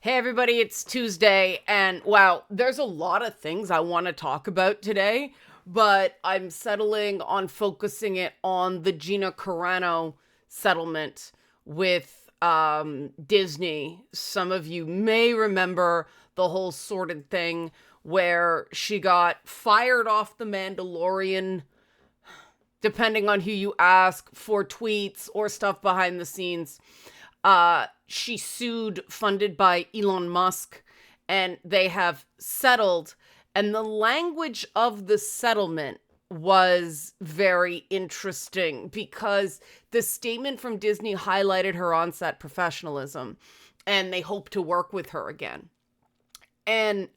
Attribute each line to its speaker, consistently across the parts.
Speaker 1: Hey everybody, it's Tuesday, and wow, there's a lot of things I want to talk about today, but I'm settling on focusing it on the Gina Carano settlement with Disney. Some of you may remember the whole sordid thing where she got fired off The Mandalorian, depending on who you ask, for tweets or stuff behind the scenes. She sued, funded by Elon Musk, and they have settled. And the language of the settlement was very interesting because the statement from Disney highlighted her on-set professionalism, and they hope to work with her again. And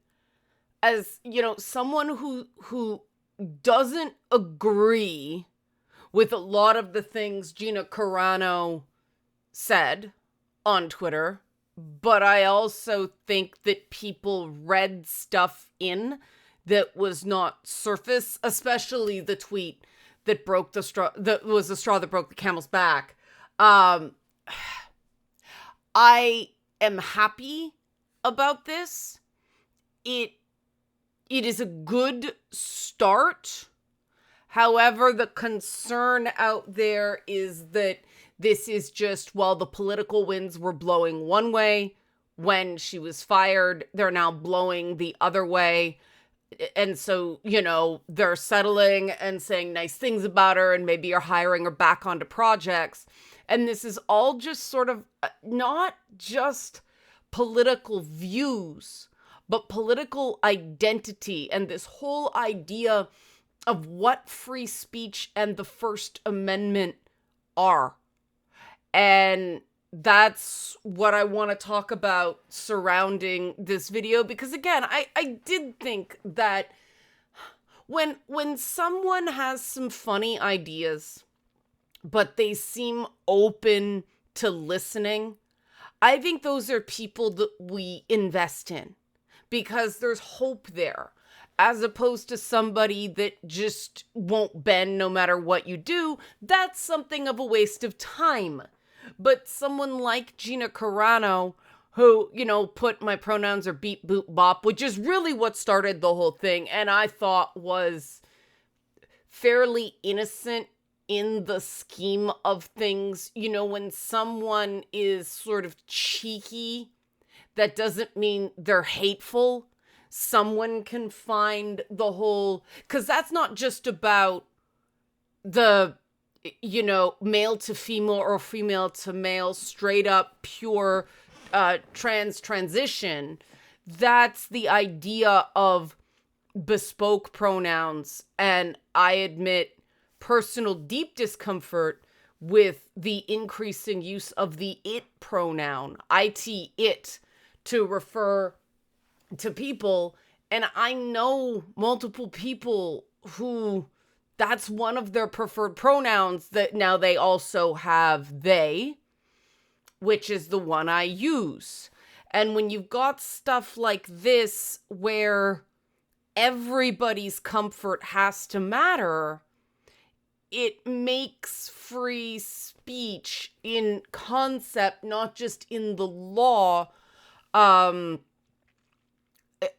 Speaker 1: as, you know, someone who doesn't agree with a lot of the things Gina Carano said on Twitter, but I also think that people read stuff in that was not surface, especially the tweet that broke the straw, that was the straw that broke the camel's back. I am happy about this. It is a good start. However, the concern out there is that this is just, well, the political winds were blowing one way when she was fired. They're now blowing the other way. And so, you know, they're settling and saying nice things about her and maybe are hiring her back onto projects. And this is all just sort of not just political views, but political identity and this whole idea of what free speech and the First Amendment are. And that's what I want to talk about surrounding this video, because again, I did think that when someone has some funny ideas, but they seem open to listening, I think those are people that we invest in because there's hope there, as opposed to somebody that just won't bend no matter what you do. That's something of a waste of time. But someone like Gina Carano, who, you know, put my pronouns are beep, boop, bop, which is really what started the whole thing, and I thought was fairly innocent in the scheme of things. You know, when someone is sort of cheeky, that doesn't mean they're hateful. Someone can find the whole, because that's not just about the, you know, male to female or female to male, straight up pure transition. That's the idea of bespoke pronouns. And I admit personal deep discomfort with the increasing use of the it pronoun, it, to refer to people. And I know multiple people who that's one of their preferred pronouns, that now they also have they, which is the one I use. And when you've got stuff like this where everybody's comfort has to matter, it makes free speech in concept, not just in the law,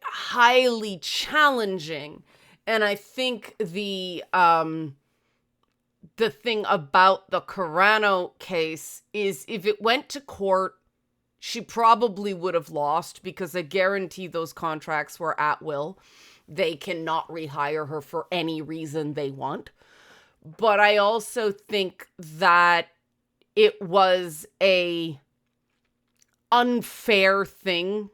Speaker 1: highly challenging. And I think the thing about the Carano case is if it went to court, she probably would have lost, because I guarantee those contracts were at will. They cannot rehire her for any reason they want. But I also think that it was a unfair thing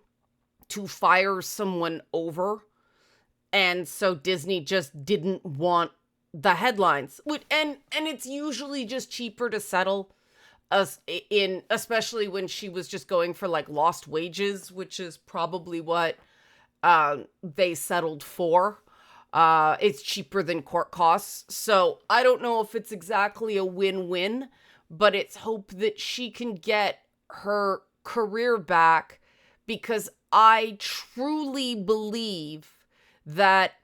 Speaker 1: to fire someone over. And so Disney just didn't want the headlines. And it's usually just cheaper to settle, especially when she was just going for like lost wages, which is probably what they settled for. It's cheaper than court costs. So I don't know if it's exactly a win-win, but it's hope that she can get her career back, because I truly believe that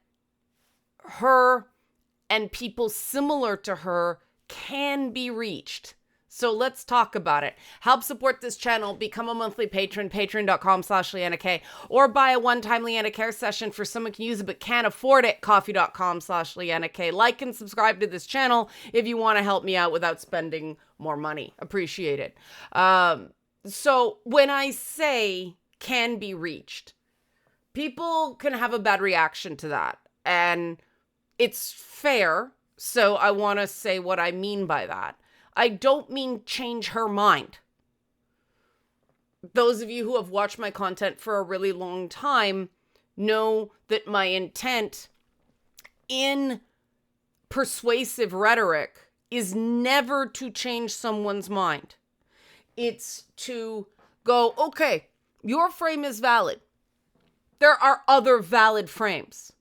Speaker 1: her and people similar to her can be reached. So let's talk about it. Help support this channel. Become a monthly patron, patreon.com/LeannaK, or buy a one-time Leanna Care session for someone who can use it but can't afford it, coffee.com/LeannaK. Like and subscribe to this channel if you want to help me out without spending more money. Appreciate it. So when I say can be reached, people can have a bad reaction to that. And it's fair. So I want to say what I mean by that. I don't mean change her mind. Those of you who have watched my content for a really long time know that my intent in persuasive rhetoric is never to change someone's mind. It's to go, okay, your frame is valid. There are other valid frames.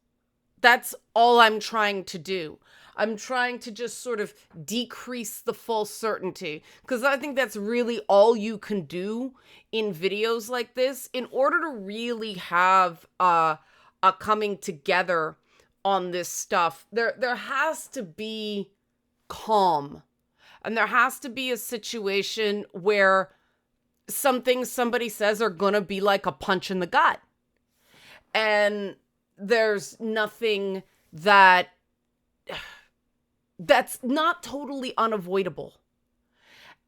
Speaker 1: That's all I'm trying to do. I'm trying to just sort of decrease the false certainty, because I think that's really all you can do in videos like this in order to really have a coming together on this stuff. There has to be calm, and there has to be a situation where some things somebody says are gonna be like a punch in the gut, and there's nothing that's not totally unavoidable.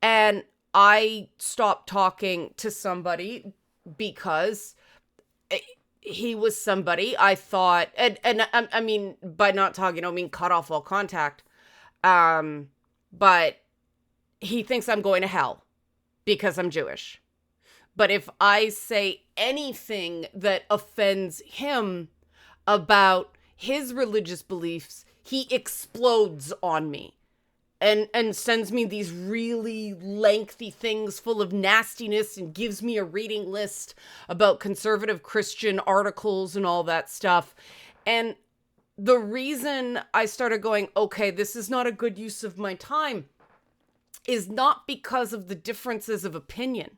Speaker 1: And I stopped talking to somebody because he was somebody I thought, and I mean, by not talking, I don't mean cut off all contact. But he thinks I'm going to hell because I'm Jewish. But if I say anything that offends him about his religious beliefs, he explodes on me and sends me these really lengthy things full of nastiness and gives me a reading list about conservative Christian articles and all that stuff. And the reason I started going, okay, this is not a good use of my time, is not because of the differences of opinion.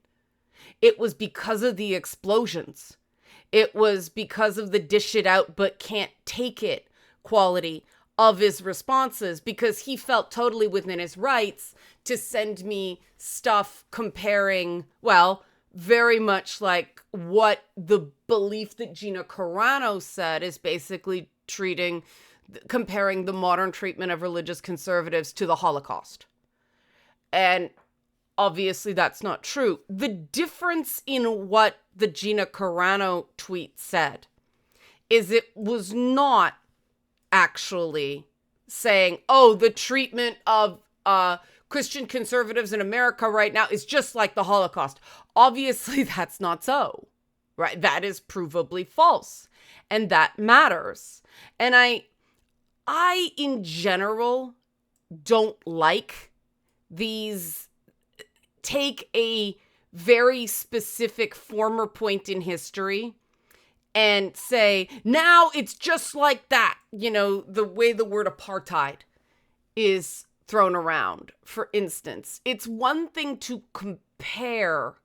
Speaker 1: It was because of the explosions. It was because of the dish it out but can't take it quality of his responses, because he felt totally within his rights to send me stuff comparing, well, very much like what the belief that Gina Carano said is basically comparing the modern treatment of religious conservatives to the Holocaust. And obviously that's not true. The difference in what the Gina Carano tweet said is it was not actually saying, oh, the treatment of Christian conservatives in America right now is just like the Holocaust. Obviously, that's not so, right? That is provably false, and that matters. And I in general don't like these take a very specific former point in history and say, now it's just like that. You know, the way the word apartheid is thrown around, for instance. It's one thing to compare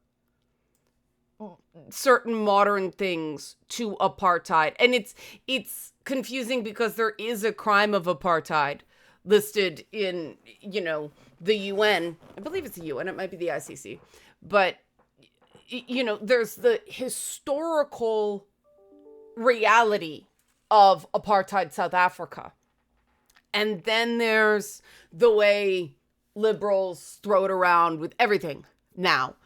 Speaker 1: certain modern things to apartheid. And it's confusing because there is a crime of apartheid listed in, you know, the UN. I believe it's the UN. It might be the ICC. But, you know, there's the historical reality of apartheid South Africa. And then there's the way liberals throw it around with everything now.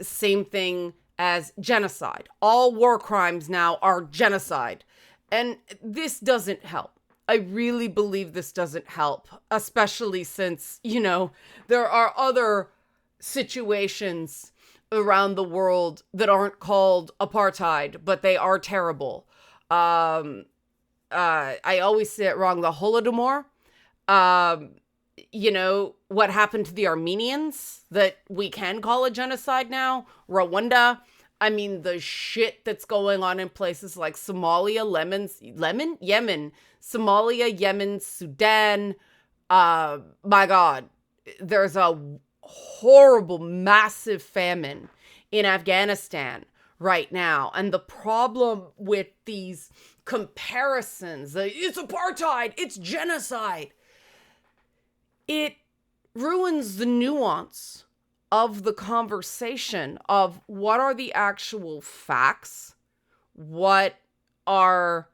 Speaker 1: Same thing as genocide. All war crimes now are genocide. And this doesn't help. I really believe this doesn't help, especially since, you know, there are other situations around the world that aren't called apartheid, but they are terrible. I always say it wrong. The Holodomor, you know, what happened to the Armenians that we can call a genocide now, Rwanda. I mean, the shit that's going on in places like Somalia, Yemen, Somalia, Yemen, Sudan. My God, there's a horrible, massive famine in Afghanistan right now. And the problem with these comparisons, it's apartheid, it's genocide. It ruins the nuance of the conversation of what are the actual facts, what are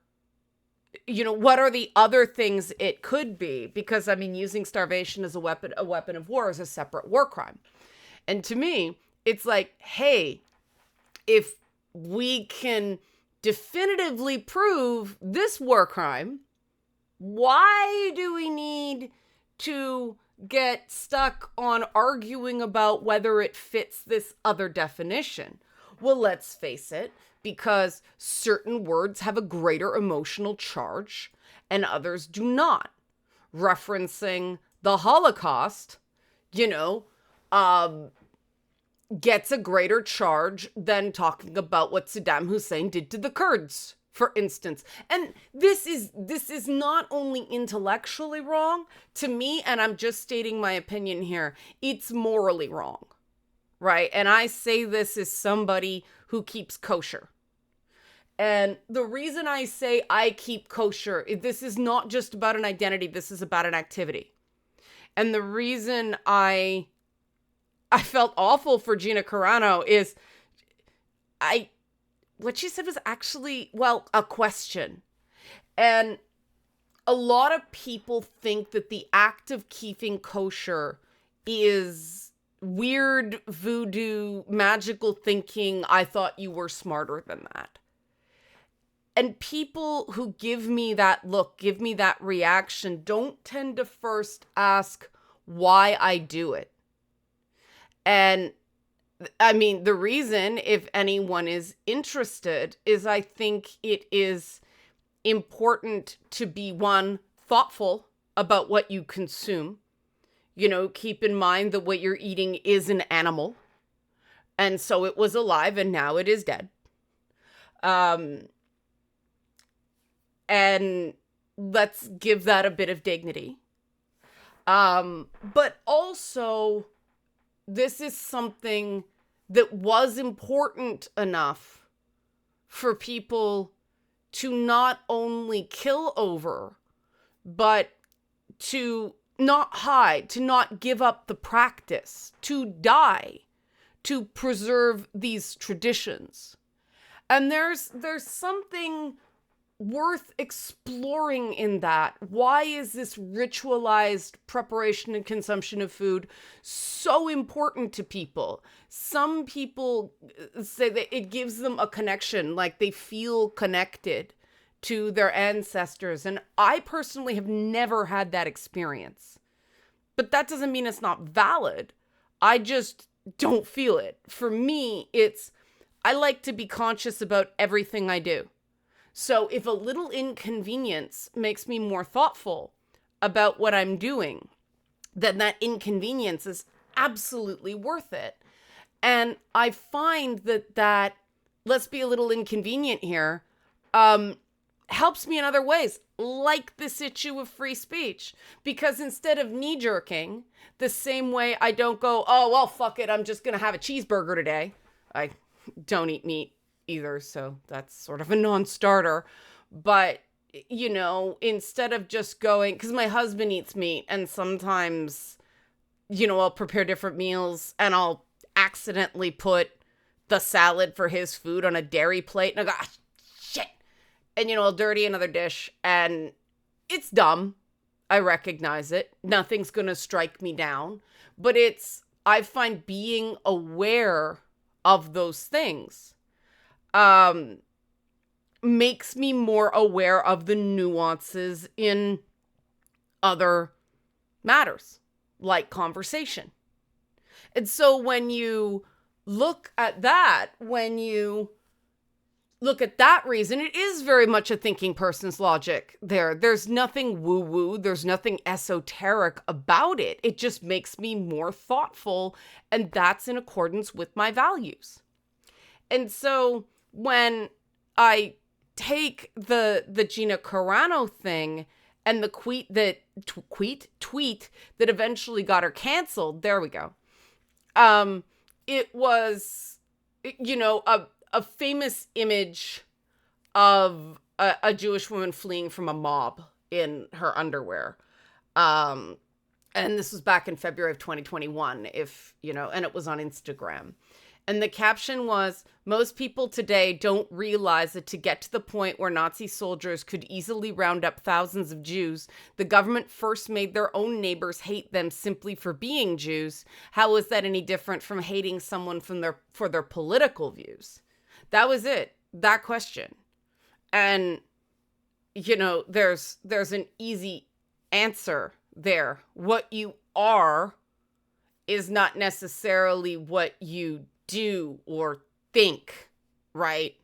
Speaker 1: what are the other things it could be? Because I mean, using starvation as a weapon of war is a separate war crime. And to me, it's like, hey, if we can definitively prove this war crime, why do we need to get stuck on arguing about whether it fits this other definition? Well, let's face it, because certain words have a greater emotional charge and others do not. Referencing the Holocaust, gets a greater charge than talking about what Saddam Hussein did to the Kurds, for instance. And this is not only intellectually wrong to me, and I'm just stating my opinion here, it's morally wrong, right? And I say this as somebody who keeps kosher. And the reason I say I keep kosher, this is not just about an identity, this is about an activity. And the reason I felt awful for Gina Carano is what she said was actually, a question. And a lot of people think that the act of keeping kosher is weird voodoo, magical thinking. I thought you were smarter than that. And people who give me that look, give me that reaction, don't tend to first ask why I do it. And I mean, the reason, if anyone is interested, is I think it is important to be, one, thoughtful about what you consume. Keep in mind that what you're eating is an animal. And so it was alive and now it is dead. And let's give that a bit of dignity. But also, this is something that was important enough for people to not only kill over, but to not hide, to not give up the practice, to die, to preserve these traditions. And there's something worth exploring in that. Why is this ritualized preparation and consumption of food so important to people? Some people say that it gives them a connection, like they feel connected to their ancestors. And I personally have never had that experience. But that doesn't mean it's not valid. I just don't feel it. For me, I like to be conscious about everything I do. So if a little inconvenience makes me more thoughtful about what I'm doing, then that inconvenience is absolutely worth it. And I find that let's be a little inconvenient here, helps me in other ways, like this issue of free speech. Because instead of knee-jerking, the same way I don't go, oh, well, fuck it, I'm just going to have a cheeseburger today. I don't eat meat either, so that's sort of a non-starter. But, instead of just going, because my husband eats meat, and sometimes, I'll prepare different meals, and I'll accidentally put the salad for his food on a dairy plate, and I go, shit, and, I'll dirty another dish, and it's dumb. I recognize it. Nothing's gonna strike me down, but I find being aware of those things makes me more aware of the nuances in other matters, like conversation. And so when you look at that reason, it is very much a thinking person's logic there. There's nothing woo-woo, there's nothing esoteric about it. It just makes me more thoughtful, and that's in accordance with my values. And so when I take the Gina Carano thing and the tweet that eventually got her canceled, there we go. It was, a famous image of a Jewish woman fleeing from a mob in her underwear. And this was back in February of 2021, and it was on Instagram. And the caption was, most people today don't realize that to get to the point where Nazi soldiers could easily round up thousands of Jews, the government first made their own neighbors hate them simply for being Jews. How is that any different from hating someone for their political views? That was it. That question. And, there's an easy answer there. What you are is not necessarily what you do or think, right?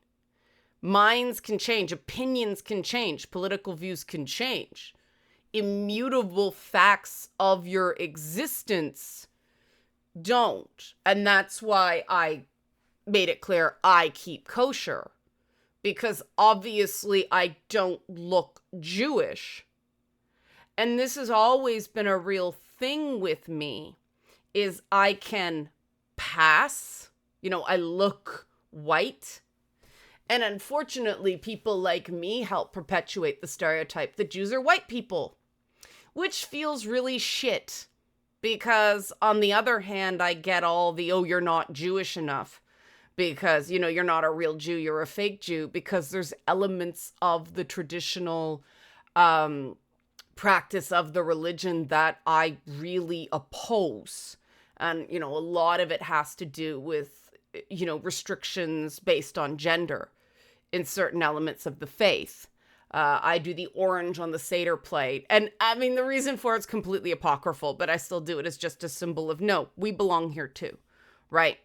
Speaker 1: Minds can change, opinions can change, political views can change. Immutable facts of your existence don't. And that's why I made it clear I keep kosher. Because obviously I don't look Jewish. And this has always been a real thing with me, is I can pass. I look white. And unfortunately, people like me help perpetuate the stereotype that Jews are white people, which feels really shit. Because on the other hand, I get all the, oh, you're not Jewish enough. Because, you're not a real Jew, you're a fake Jew. Because there's elements of the traditional practice of the religion that I really oppose. And, a lot of it has to do with, restrictions based on gender in certain elements of the faith. I do the orange on the Seder plate. And I mean, the reason for it's completely apocryphal, but I still do it as just a symbol of, no, we belong here too, right?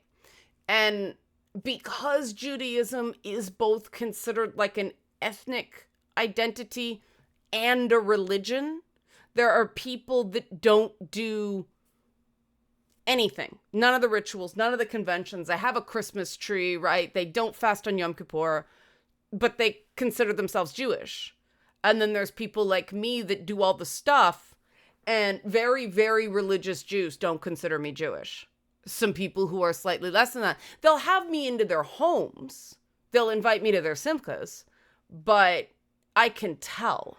Speaker 1: And because Judaism is both considered like an ethnic identity and a religion, there are people that don't do anything. None of the rituals, none of the conventions. I have a Christmas tree, right? They don't fast on Yom Kippur, but they consider themselves Jewish. And then there's people like me that do all the stuff, and very, very religious Jews don't consider me Jewish. Some people who are slightly less than that, they'll have me into their homes. They'll invite me to their simchas, but I can tell.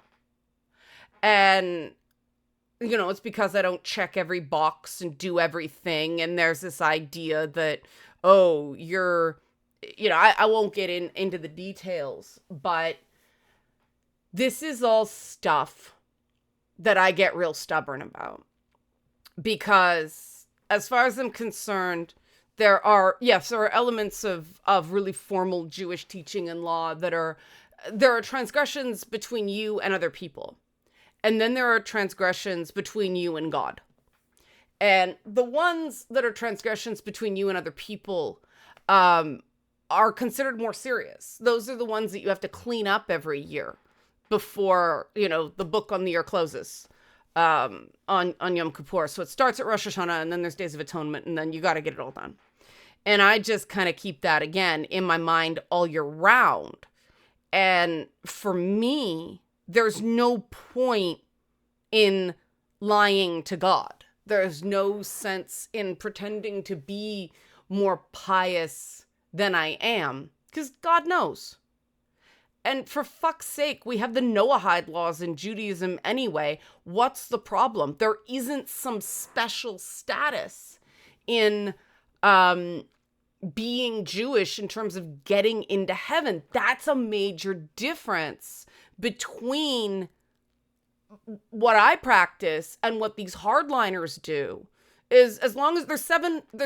Speaker 1: And it's because I don't check every box and do everything. And there's this idea that, oh, I won't get into the details, but this is all stuff that I get real stubborn about. Because as far as I'm concerned, there are elements of really formal Jewish teaching and law there are transgressions between you and other people. And then there are transgressions between you and God. And the ones that are transgressions between you and other people are considered more serious. Those are the ones that you have to clean up every year before, the book on the year closes on Yom Kippur. So it starts at Rosh Hashanah, and then there's Days of Atonement, and then you got to get it all done. And I just kind of keep that, again, in my mind all year round. And for me, there's no point in lying to God. There's no sense in pretending to be more pious than I am, because God knows. And for fuck's sake, we have the Noahide Laws in Judaism anyway. What's the problem? There isn't some special status in being Jewish in terms of getting into heaven. That's a major difference between what I practice and what these hardliners do. Is as long as there's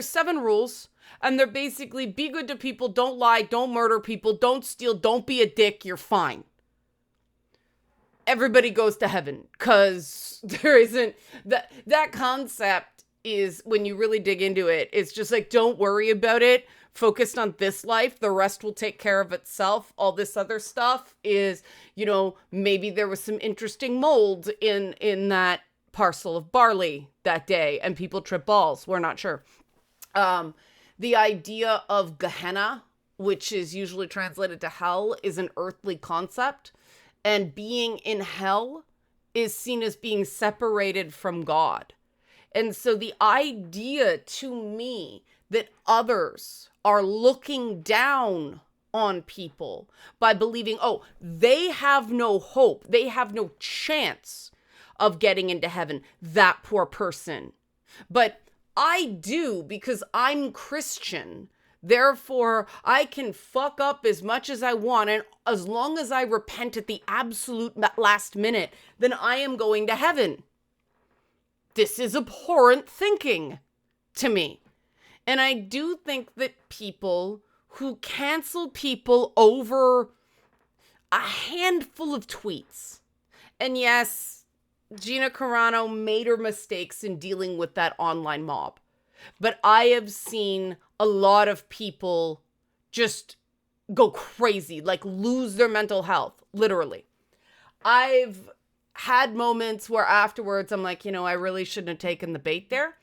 Speaker 1: seven rules, and they're basically be good to people, don't lie, don't murder people, don't steal, don't be a dick, you're fine. Everybody goes to heaven, because there isn't that concept is, when you really dig into it, it's just like, don't worry about it. Focused on this life, the rest will take care of itself. All this other stuff is, maybe there was some interesting mold in that parcel of barley that day and people trip balls. We're not sure. The idea of Gehenna, which is usually translated to hell, is an earthly concept. And being in hell is seen as being separated from God. And so the idea to me that others are looking down on people by believing, oh, they have no hope, they have no chance of getting into heaven. That poor person. But I do because I'm Christian. Therefore, I can fuck up as much as I want. And as long as I repent at the absolute last minute, then I am going to heaven. This is abhorrent thinking to me. And I do think that people who cancel people over a handful of tweets, and yes, Gina Carano made her mistakes in dealing with that online mob, but I have seen a lot of people just go crazy, like lose their mental health, literally. I've had moments where afterwards I'm like, I really shouldn't have taken the bait there.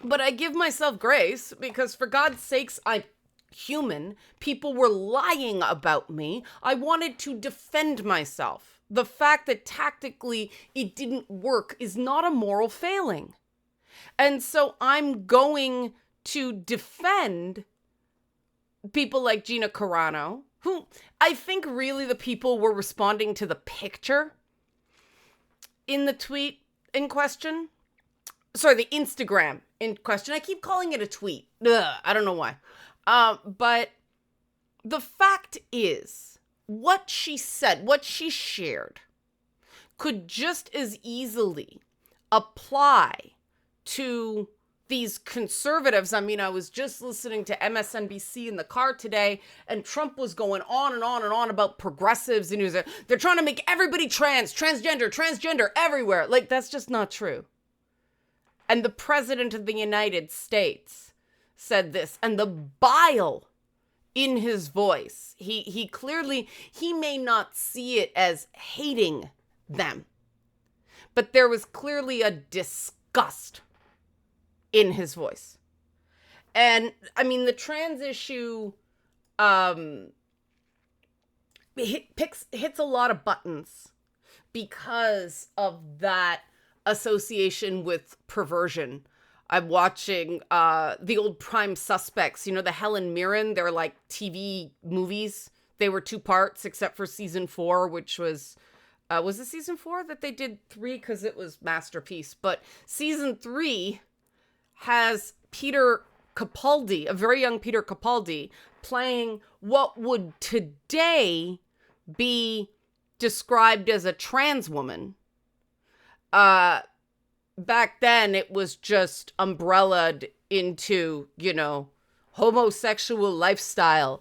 Speaker 1: But I give myself grace because for God's sakes, I'm human. People were lying about me. I wanted to defend myself. The fact that tactically it didn't work is not a moral failing. And so I'm going to defend people like Gina Carano, who I think really the people were responding to the picture in the tweet in question. Sorry, the Instagram in question. I keep calling it a tweet. Ugh, I don't know why. But the fact is, what she said, what she shared, could just as easily apply to these conservatives. I mean, I was just listening to MSNBC in the car today, and Trump was going on and on and on about progressives, and he was they're trying to make everybody transgender everywhere. Like, that's just not true. And the president of the United States said this, and the bile in his voice, he clearly, he may not see it as hating them, but there was clearly a disgust in his voice. And I mean, the trans issue hits a lot of buttons because of that association with perversion. I'm watching the old Prime Suspects, the Helen Mirren, they're like TV movies. They were 2 parts except for season 4, which was it season 4 that they did 3 because it was masterpiece. But season 3 has Peter Capaldi, a very young Peter Capaldi, playing what would today be described as a trans woman. Back then it was just umbrellaed into, homosexual lifestyle.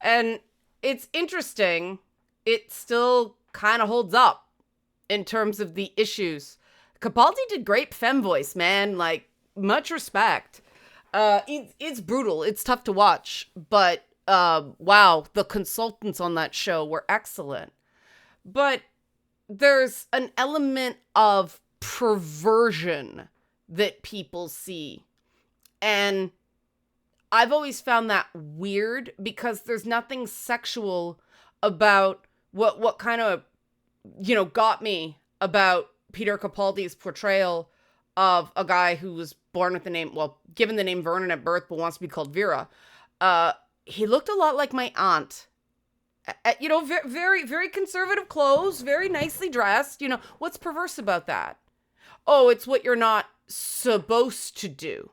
Speaker 1: And it's interesting. It still kind of holds up in terms of the issues. Capaldi did great femme voice, man. Like, much respect. It's brutal. It's tough to watch. But, wow, the consultants on that show were excellent. But there's an element of perversion that people see. And I've always found that weird because there's nothing sexual about what kind of, got me about Peter Capaldi's portrayal of a guy who was born with given the name Vernon at birth, but wants to be called Vera. He looked a lot like my aunt. Very, very conservative clothes, very nicely dressed. What's perverse about that? Oh, it's what you're not supposed to do,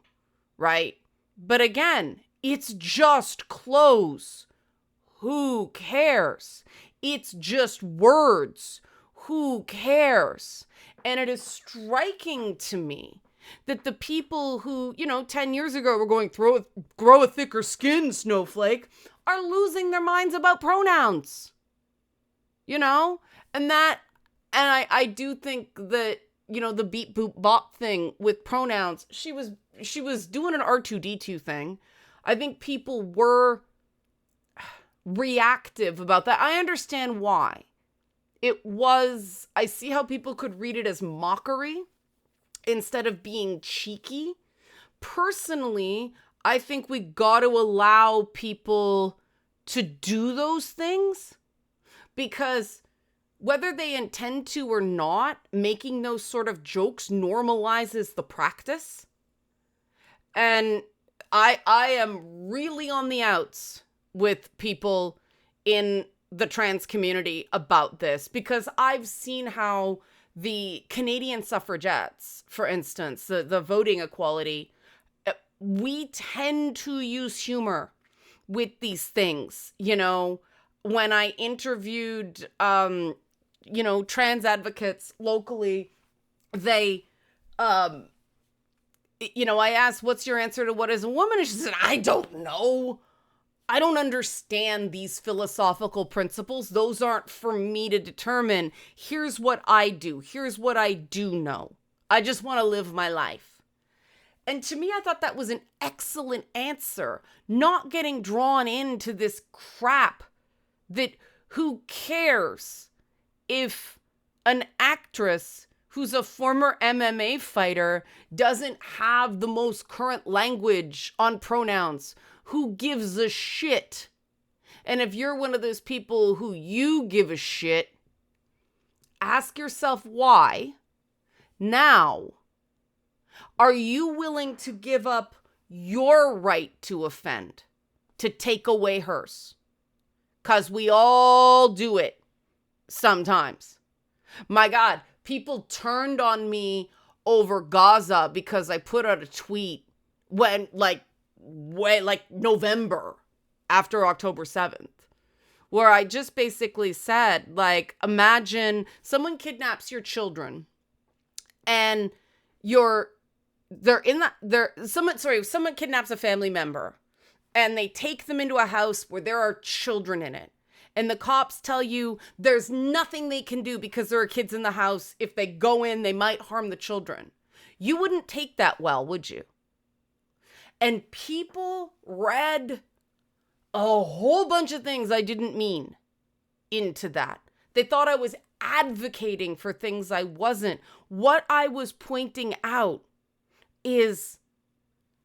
Speaker 1: right? But again, it's just clothes. Who cares? It's just words. Who cares? And it is striking to me that the people who, 10 years ago were going, grow a thicker skin, snowflake, are losing their minds about pronouns. And I do think that, the beep boop bop thing with pronouns, she was doing an R2D2 thing. I think people were reactive about that. I understand why. I see how people could read it as mockery instead of being cheeky. Personally, I think we got to allow people to do those things, because whether they intend to or not, making those sort of jokes normalizes the practice. And I am really on the outs with people in the trans community about this, because I've seen how the Canadian suffragettes, for instance, the voting equality, we tend to use humor with these things. When I interviewed, trans advocates locally, they, I asked, what's your answer to what is a woman? And she said, I don't know. I don't understand these philosophical principles. Those aren't for me to determine. Here's what I do. Here's what I do know. I just want to live my life. And to me, I thought that was an excellent answer. Not getting drawn into this crap that who cares if an actress who's a former MMA fighter doesn't have the most current language on pronouns. Who gives a shit? And if you're one of those people who you give a shit, ask yourself why. Now, are you willing to give up your right to offend, to take away hers? Because we all do it sometimes. My God, people turned on me over Gaza because I put out a tweet when, November after October 7th, where I just basically said, imagine someone kidnaps your children and someone kidnaps a family member and they take them into a house where there are children in it. And the cops tell you there's nothing they can do because there are kids in the house. If they go in, they might harm the children. You wouldn't take that well, would you? And people read a whole bunch of things I didn't mean into that. They thought I was advocating for things I wasn't. What I was pointing out is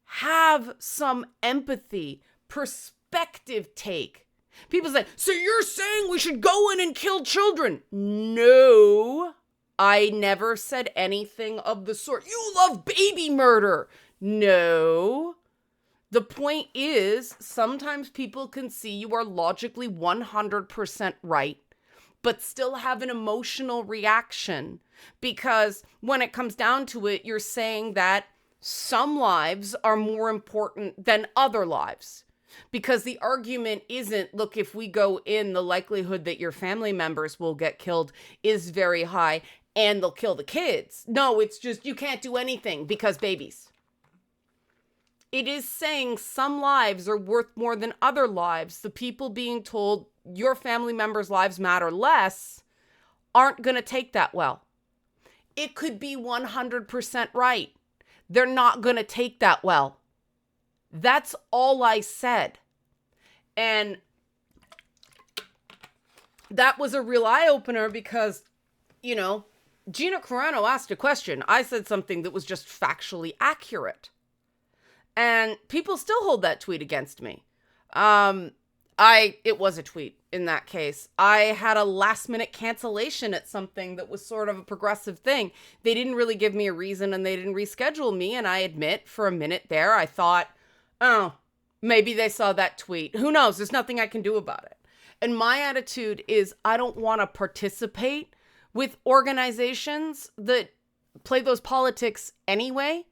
Speaker 1: have some empathy, perspective take. People say, so you're saying we should go in and kill children? No, I never said anything of the sort. You love baby murder. No. The point is, sometimes people can see you are logically 100% right, but still have an emotional reaction. Because when it comes down to it, you're saying that some lives are more important than other lives. Because the argument isn't, look, if we go in, the likelihood that your family members will get killed is very high and they'll kill the kids. No, it's just you can't do anything because babies. It is saying some lives are worth more than other lives. The people being told your family members' lives matter less aren't going to take that well. It could be 100% right. They're not going to take that well. That's all I said. And that was a real eye-opener because, Gina Carano asked a question. I said something that was just factually accurate. And people still hold that tweet against me. It was a tweet in that case. I had a last minute cancellation at something that was sort of a progressive thing. They didn't really give me a reason and they didn't reschedule me. And I admit for a minute there, I thought, oh, maybe they saw that tweet. Who knows? There's nothing I can do about it. And my attitude is I don't want to participate with organizations that play those politics anyway.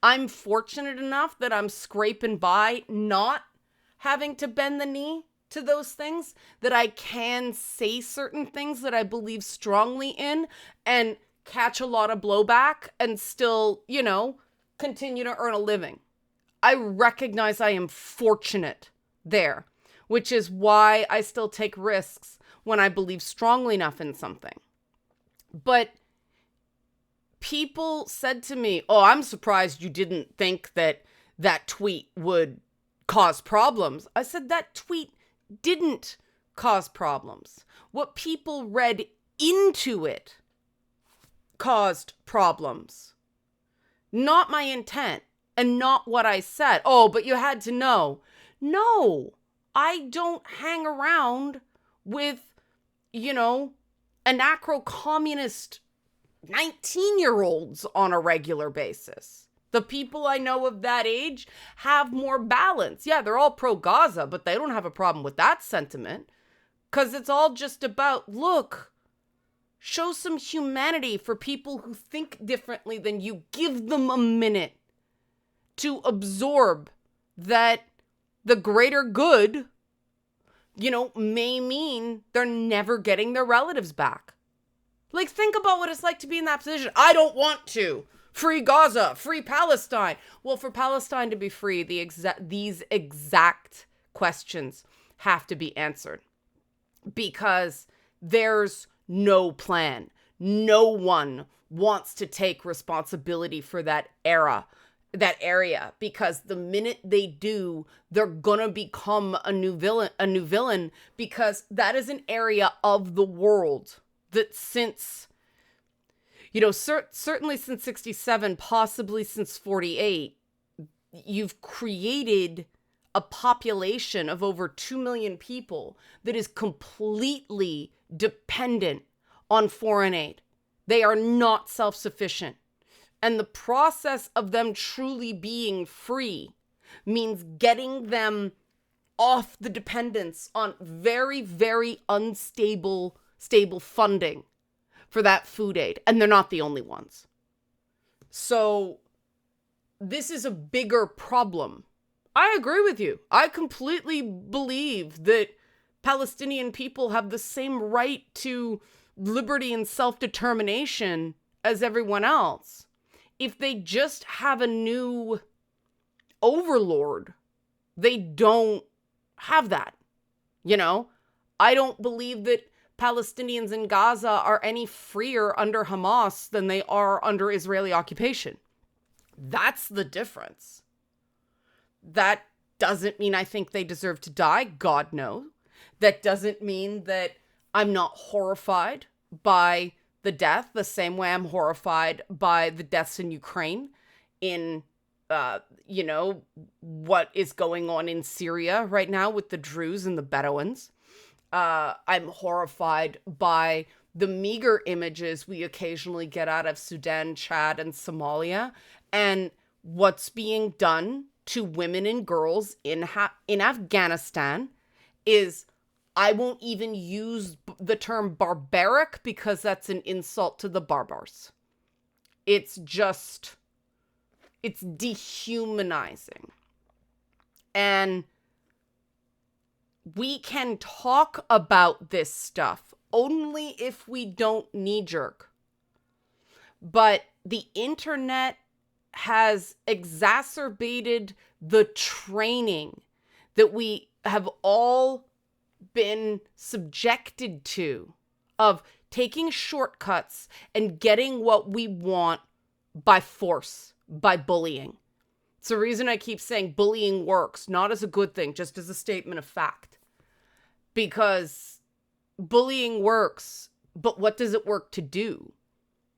Speaker 1: I'm fortunate enough that I'm scraping by, not having to bend the knee to those things, that I can say certain things that I believe strongly in and catch a lot of blowback and still, continue to earn a living. I recognize I am fortunate there, which is why I still take risks when I believe strongly enough in something. But people said to me, oh, I'm surprised you didn't think that tweet would cause problems. I said that tweet didn't cause problems. What people read into it caused problems. Not my intent and not what I said. Oh, but you had to know. No, I don't hang around with, anarcho-communist 19-year-olds on a regular basis. The people I know of that age have more balance. Yeah, they're all pro-Gaza, but they don't have a problem with that sentiment. Because it's all just about, look, show some humanity for people who think differently than you. Give them a minute to absorb that the greater good, may mean they're never getting their relatives back. Like, think about what it's like to be in that position. I don't want to. Free Gaza, free Palestine. Well, for Palestine to be free, these exact questions have to be answered. Because there's no plan. No one wants to take responsibility for that area, because the minute they do, they're gonna become a new villain, because that is an area of the world that since, certainly since 67, possibly since 48, you've created a population of over 2 million people that is completely dependent on foreign aid. They are not self-sufficient. And the process of them truly being free means getting them off the dependence on very, very unstable funding for that food aid. And they're not the only ones. So this is a bigger problem. I agree with you. I completely believe that Palestinian people have the same right to liberty and self-determination as everyone else. If they just have a new overlord, they don't have that. I don't believe that Palestinians in Gaza are any freer under Hamas than they are under Israeli occupation. That's the difference. That doesn't mean I think they deserve to die. God, no. That doesn't mean that I'm not horrified by the death the same way I'm horrified by the deaths in Ukraine, in, what is going on in Syria right now with the Druze and the Bedouins. I'm horrified by the meager images we occasionally get out of Sudan, Chad, and Somalia, and what's being done to women and girls in Afghanistan is, I won't even use the term barbaric because that's an insult to the barbars. It's dehumanizing. And we can talk about this stuff only if we don't knee-jerk. But the internet has exacerbated the training that we have all been subjected to of taking shortcuts and getting what we want by force, by bullying. It's the reason I keep saying bullying works, not as a good thing, just as a statement of fact. Because bullying works, but what does it work to do?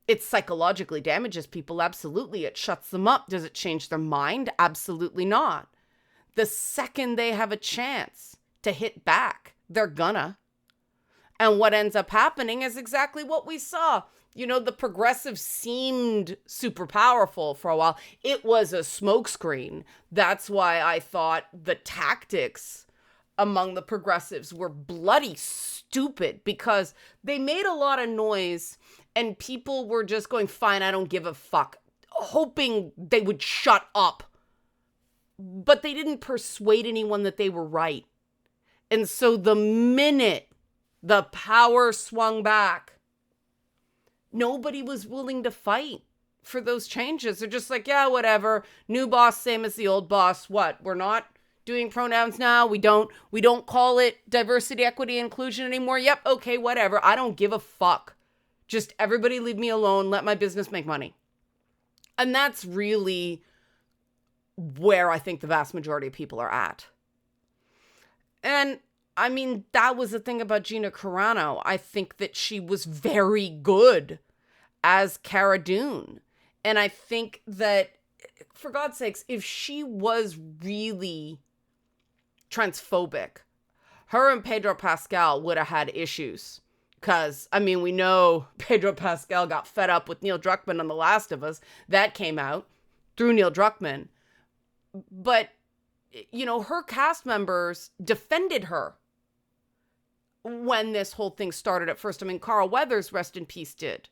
Speaker 1: It psychologically damages people, absolutely. It shuts them up. Does it change their mind? Absolutely not. The second they have a chance to hit back, they're gonna. And what ends up happening is exactly what we saw. The progressives seemed super powerful for a while. It was a smokescreen. That's why I thought the tactics among the progressives were bloody stupid, because they made a lot of noise and people were just going, fine, I don't give a fuck, hoping they would shut up. But they didn't persuade anyone that they were right. And so the minute the power swung back, nobody was willing to fight for those changes. They're just like, yeah, whatever. New boss, same as the old boss. What? We're not doing pronouns now. We don't call it diversity, equity, inclusion anymore. Yep. Okay, whatever. I don't give a fuck. Just everybody leave me alone. Let my business make money. And that's really where I think the vast majority of people are at. And I mean, that was the thing about Gina Carano. I think that she was very good as Cara Dune. And I think that, for God's sakes, if she was really transphobic, her and Pedro Pascal would have had issues. Because, I mean, we know Pedro Pascal got fed up with Neil Druckmann on The Last of Us. That came out through Neil Druckmann. But, her cast members defended her. when this whole thing started at first. I mean, Carl Weathers, rest in peace, did.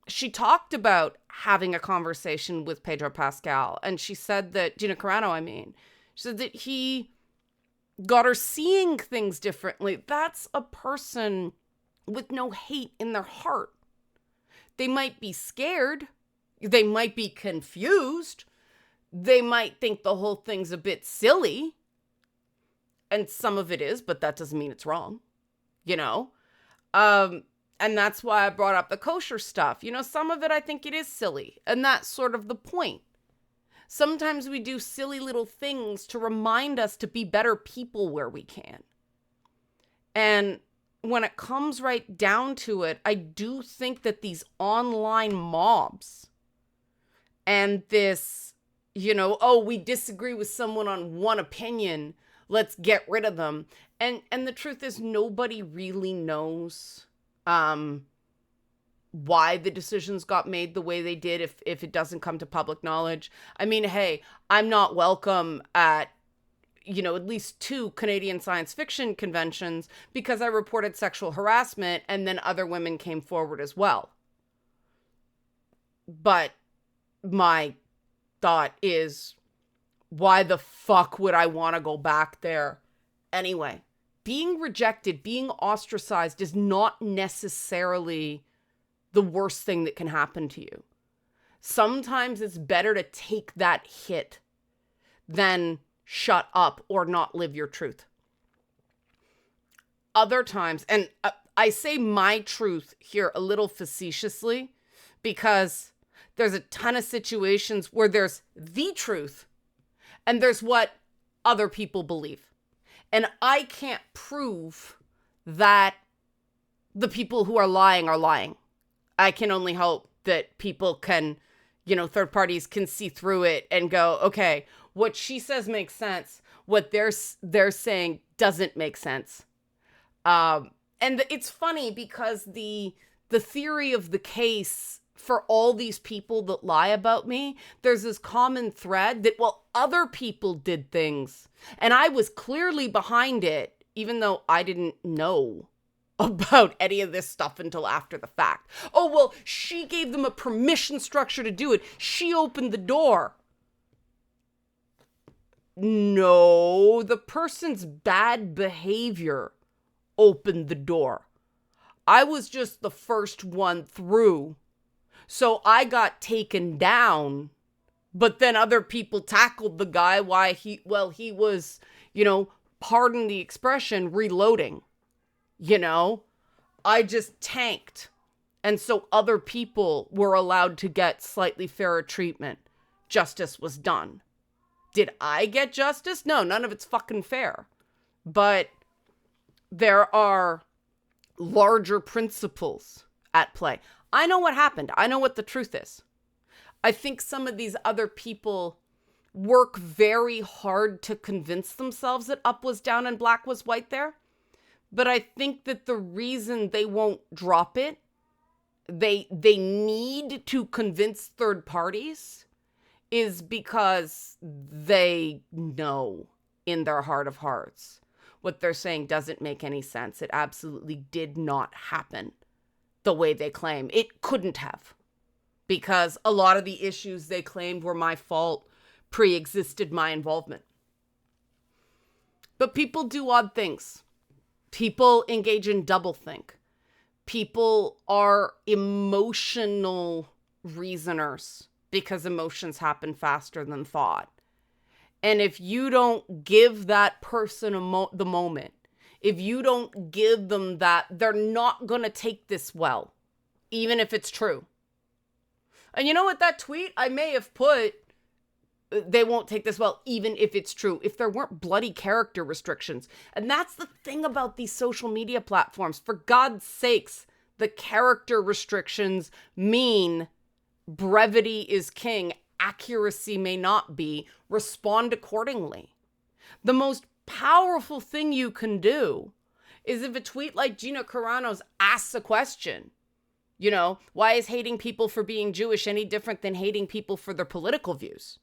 Speaker 1: She talked about having a conversation with Pedro Pascal, and she said that, Gina Carano, she said that he got her seeing things differently. That's a person with no hate in their heart. They might be scared. They might be confused. They might think the whole thing's a bit silly. And some of it is, but that doesn't mean it's wrong, you know? And that's why I brought up the kosher stuff. You know, some of it I think it is silly. And that's sort of the point. Sometimes we do silly little things to remind us to be better people where we can. And when it comes right down to it, I do think that these online mobs and this, you know, oh, we disagree with someone on one opinion, let's get rid of them. And the truth is, nobody really knows why the decisions got made the way they did if it doesn't come to public knowledge. I mean, hey, I'm not welcome at, you know, at least 2 Canadian science fiction conventions because I reported sexual harassment and then other women came forward as well. But my thought is, why the fuck would I want to go back there? Anyway, being rejected, being ostracized is not necessarily the worst thing that can happen to you. Sometimes it's better to take that hit than shut up or not live your truth. Other times, and I say my truth here a little facetiously because there's a ton of situations where there's the truth and there's what other people believe. And I can't prove that the people who are lying are lying. I can only hope that people can, you know, third parties can see through it and go, okay, what she says makes sense. What they're saying doesn't make sense. And it's funny because the theory of the case for all these people that lie about me, there's this common thread that, well, other people did things and I was clearly behind it, even though I didn't know about any of this stuff until after the fact. Oh, well, she gave them a permission structure to do it. She opened the door. No, the person's bad behavior opened the door. I was just the first one through. So I got taken down, but then other people tackled the guy while he was, you know, pardon the expression, reloading. You know, I just tanked. And so other people were allowed to get slightly fairer treatment. Justice was done. Did I get justice? No, none of it's fucking fair. But there are larger principles at play. I know what happened. I know what the truth is. I think some of these other people work very hard to convince themselves that up was down and black was white there. But I think that the reason they won't drop it, they need to convince third parties, is because they know in their heart of hearts what they're saying doesn't make any sense. It absolutely did not happen the way they claim. It couldn't have, because a lot of the issues they claimed were my fault pre-existed my involvement. But people do odd things. People engage in doublethink. People are emotional reasoners because emotions happen faster than thought. And if you don't give that person the moment, if you don't give them that, they're not going to take this well, even if it's true. And you know what, that tweet I may have put, they won't take this well, even if it's true, if there weren't bloody character restrictions. And that's the thing about these social media platforms. For God's sakes, the character restrictions mean brevity is king. Accuracy may not be. Respond accordingly. The most powerful thing you can do is if a tweet like Gina Carano's asks a question. You know, why is hating people for being Jewish any different than hating people for their political views?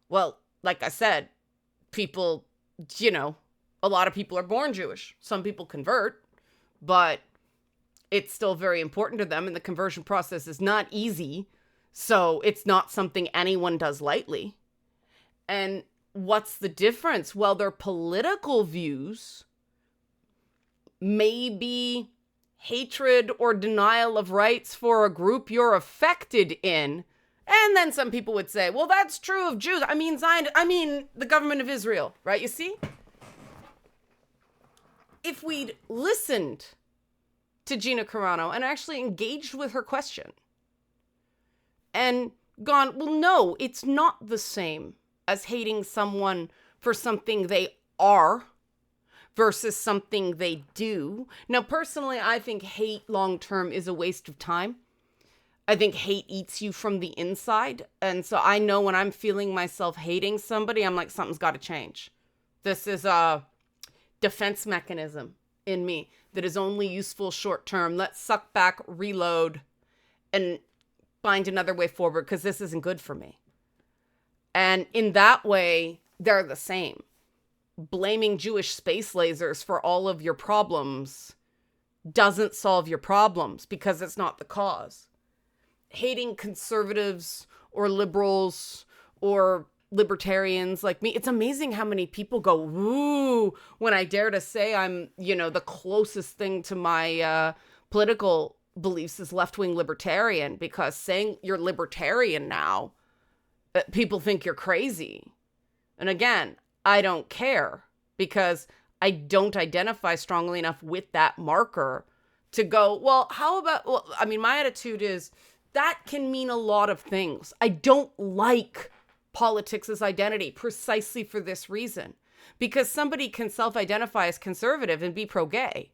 Speaker 1: Well, like I said, people, you know, A lot of people are born Jewish. Some people convert, but it's still very important to them, and the conversion process is not easy, so it's not something anyone does lightly. And what's the difference? Well, their political views may be hatred or denial of rights for a group you're affected in. And then some people would say, well, that's true of Jews. I mean, the government of Israel, right? You see? If we'd listened to Gina Carano and actually engaged with her question and gone, well, no, it's not the same as hating someone for something they are versus something they do. Now, personally, I think hate long-term is a waste of time. I think hate eats you from the inside. And so I know when I'm feeling myself hating somebody, I'm like, something's got to change. This is a defense mechanism in me that is only useful short-term. Let's suck back, reload, and find another way forward because this isn't good for me. And in that way, they're the same. Blaming Jewish space lasers for all of your problems doesn't solve your problems because it's not the cause. Hating conservatives or liberals or libertarians like me, it's amazing how many people go, woo, when I dare to say I'm, the closest thing to my political beliefs is left-wing libertarian, because saying you're libertarian now, people think you're crazy. And again, I don't care because I don't identify strongly enough with that marker to go, well, my attitude is that can mean a lot of things. I don't like politics as identity precisely for this reason, because somebody can self-identify as conservative and be pro-gay.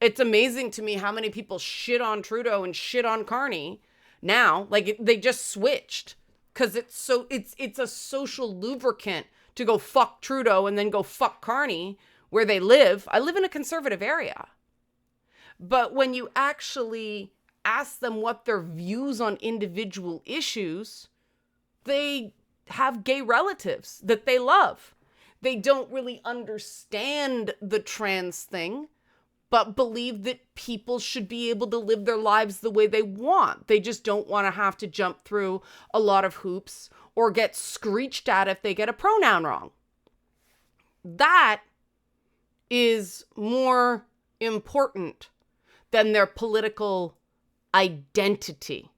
Speaker 1: It's amazing to me how many people shit on Trudeau and shit on Carney now. Like they just switched. Because it's a social lubricant to go fuck Trudeau and then go fuck Carney where they live. I live in a conservative area. But when you actually ask them what their views on individual issues, they have gay relatives that they love. They don't really understand the trans thing, but believe that people should be able to live their lives the way they want. They just don't want to have to jump through a lot of hoops or get screeched at if they get a pronoun wrong. That is more important than their political identity.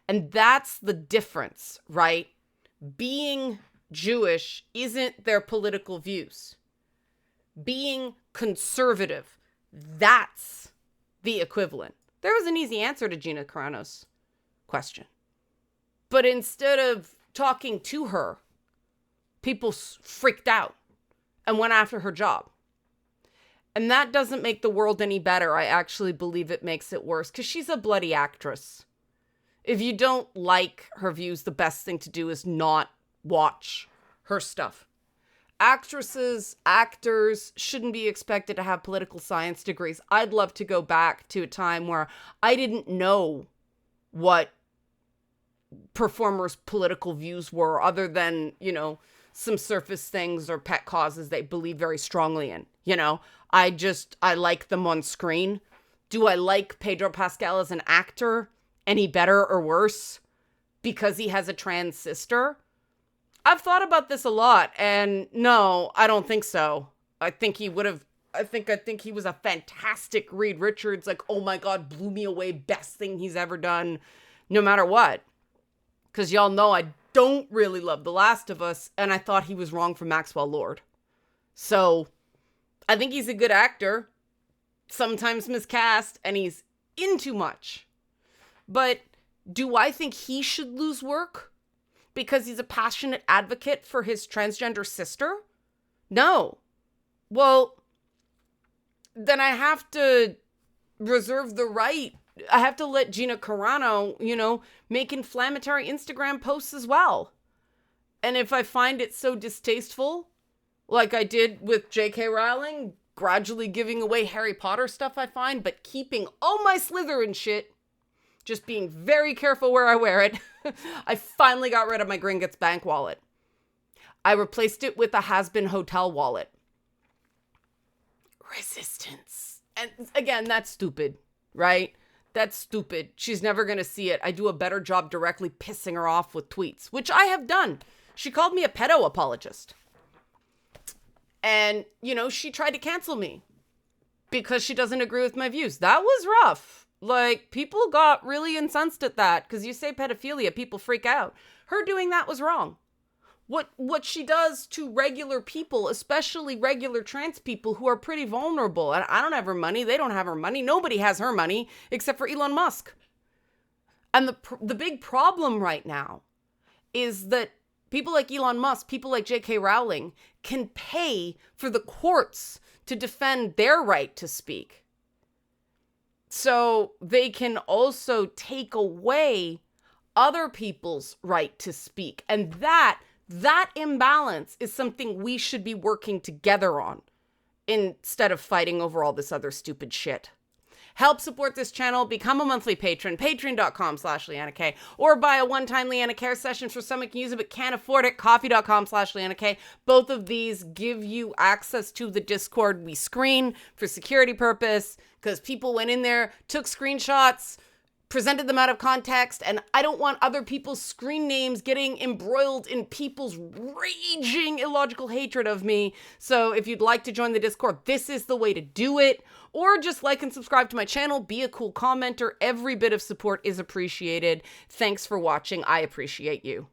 Speaker 1: And that's the difference, right? Being Jewish isn't their political views. Being conservative, that's the equivalent. There was an easy answer to Gina Carano's question. But instead of talking to her, people freaked out and went after her job. And that doesn't make the world any better. I actually believe it makes it worse because she's a bloody actress. If you don't like her views, the best thing to do is not watch her stuff. Actresses, actors shouldn't be expected to have political science degrees. I'd love to go back to a time where I didn't know what performers' political views were other than, some surface things or pet causes they believe very strongly in. I like them on screen. Do I like Pedro Pascal as an actor any better or worse because he has a trans sister? I've thought about this a lot, and no, I don't think so. I think he was a fantastic Reed Richards, like, oh my God, blew me away, best thing he's ever done, no matter what. Because y'all know I don't really love The Last of Us, and I thought he was wrong for Maxwell Lord. So, I think he's a good actor, sometimes miscast, and he's in too much. But do I think he should lose work because he's a passionate advocate for his transgender sister? No. Well, then I have to reserve the right. I have to let Gina Carano, make inflammatory Instagram posts as well. And if I find it so distasteful, like I did with J.K. Rowling, gradually giving away Harry Potter stuff I find, but keeping all my Slytherin shit, just being very careful where I wear it. I finally got rid of my Gringotts bank wallet. I replaced it with a has-been hotel wallet. Resistance. And again, that's stupid, right? That's stupid. She's never going to see it. I do a better job directly pissing her off with tweets, which I have done. She called me a pedo apologist. And, you know, she tried to cancel me because she doesn't agree with my views. That was rough. Like, people got really incensed at that because you say pedophilia, people freak out. Her doing that was wrong. What she does to regular people, especially regular trans people who are pretty vulnerable. And I don't have her money. They don't have her money. Nobody has her money except for Elon Musk. And the big problem right now is that people like Elon Musk, people like J.K. Rowling can pay for the courts to defend their right to speak. So they can also take away other people's right to speak. And that imbalance is something we should be working together on instead of fighting over all this other stupid shit. Help support this channel. Become a monthly patron. Patreon.com/LeannaK. Or buy a one-time Leanna Care session for someone who can use it but can't afford it. Coffee.com/LeannaK. Both of these give you access to the Discord we screen for security purpose because people went in there, took screenshots, presented them out of context, and I don't want other people's screen names getting embroiled in people's raging illogical hatred of me. So if you'd like to join the Discord, this is the way to do it. Or just like and subscribe to my channel, be a cool commenter. Every bit of support is appreciated. Thanks for watching. I appreciate you.